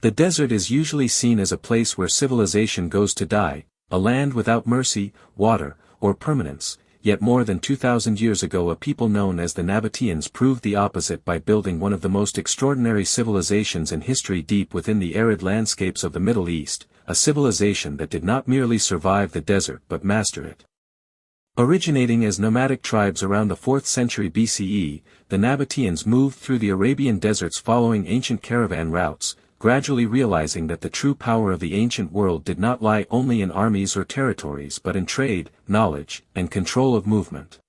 The desert is usually seen as a place where civilization goes to die, a land without mercy, water, or permanence, yet more than 2,000 years ago a people known as the Nabateans proved the opposite by building one of the most extraordinary civilizations in history deep within the arid landscapes of the Middle East, a civilization that did not merely survive the desert but master it. Originating as nomadic tribes around the 4th century BCE, the Nabateans moved through the Arabian deserts following ancient caravan routes, gradually realizing that the true power of the ancient world did not lie only in armies or territories but in trade, knowledge, and control of movement.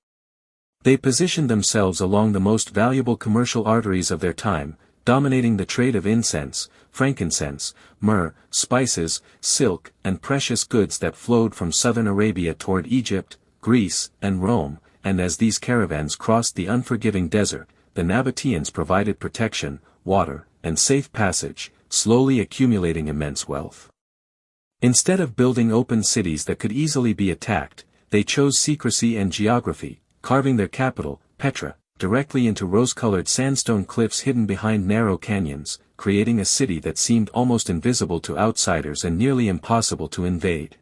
They positioned themselves along the most valuable commercial arteries of their time, dominating the trade of incense, frankincense, myrrh, spices, silk, and precious goods that flowed from southern Arabia toward Egypt, Greece, and Rome, and as these caravans crossed the unforgiving desert, the Nabateans provided protection, water, and safe passage, slowly accumulating immense wealth. Instead of building open cities that could easily be attacked, they chose secrecy and geography, carving their capital, Petra, directly into rose-colored sandstone cliffs hidden behind narrow canyons, creating a city that seemed almost invisible to outsiders and nearly impossible to invade.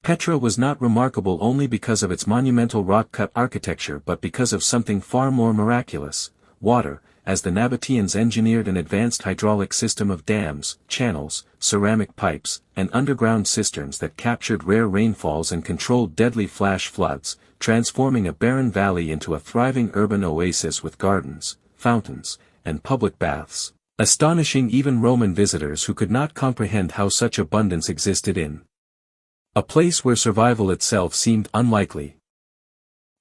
Petra was not remarkable only because of its monumental rock-cut architecture but because of something far more miraculous: water, as the Nabateans engineered an advanced hydraulic system of dams, channels, ceramic pipes, and underground cisterns that captured rare rainfalls and controlled deadly flash floods, transforming a barren valley into a thriving urban oasis with gardens, fountains, and public baths, astonishing even Roman visitors who could not comprehend how such abundance existed in a place where survival itself seemed unlikely.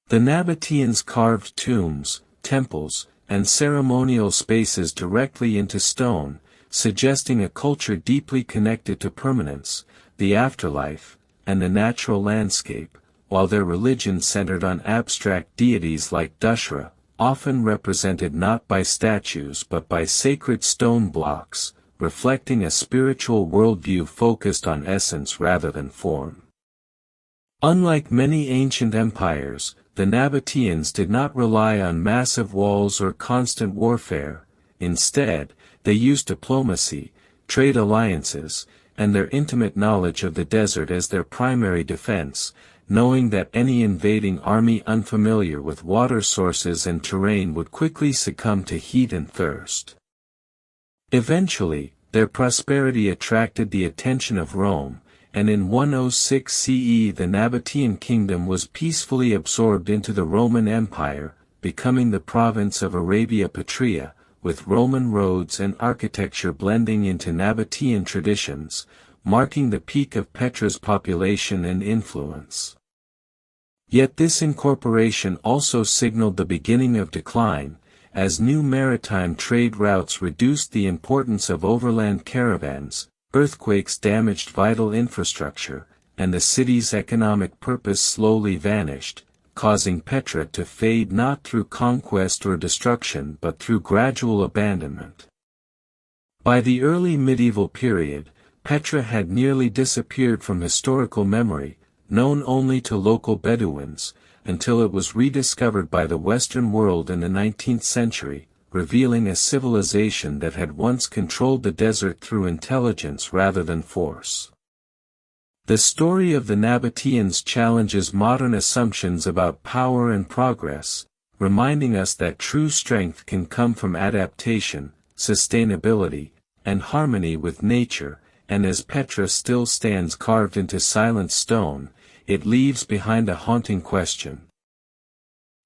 The Nabateans carved tombs, temples, and ceremonial spaces directly into stone, suggesting a culture deeply connected to permanence, the afterlife, and the natural landscape, while their religion centered on abstract deities like Dushra, often represented not by statues but by sacred stone blocks, reflecting a spiritual worldview focused on essence rather than form. Unlike many ancient empires, the Nabateans did not rely on massive walls or constant warfare. Instead, they used diplomacy, trade alliances, and their intimate knowledge of the desert as their primary defense, knowing that any invading army unfamiliar with water sources and terrain would quickly succumb to heat and thirst. Eventually, their prosperity attracted the attention of Rome, and in 106 CE the Nabatean kingdom was peacefully absorbed into the Roman Empire, becoming the province of Arabia Petraea, with Roman roads and architecture blending into Nabatean traditions, marking the peak of Petra's population and influence. Yet this incorporation also signaled the beginning of decline, as new maritime trade routes reduced the importance of overland caravans, earthquakes damaged vital infrastructure, and the city's economic purpose slowly vanished, causing Petra to fade not through conquest or destruction but through gradual abandonment. By the early medieval period, Petra had nearly disappeared from historical memory, known only to local Bedouins, until it was rediscovered by the Western world in the 19th century, revealing a civilization that had once controlled the desert through intelligence rather than force. The story of the Nabateans challenges modern assumptions about power and progress, reminding us that true strength can come from adaptation, sustainability, and harmony with nature, and as Petra still stands carved into silent stone, it leaves behind a haunting question.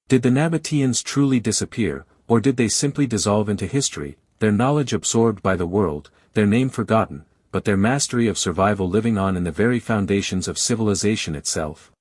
Did the Nabateans truly disappear, or did they simply dissolve into history, their knowledge absorbed by the world, their name forgotten, but their mastery of survival living on in the very foundations of civilization itself?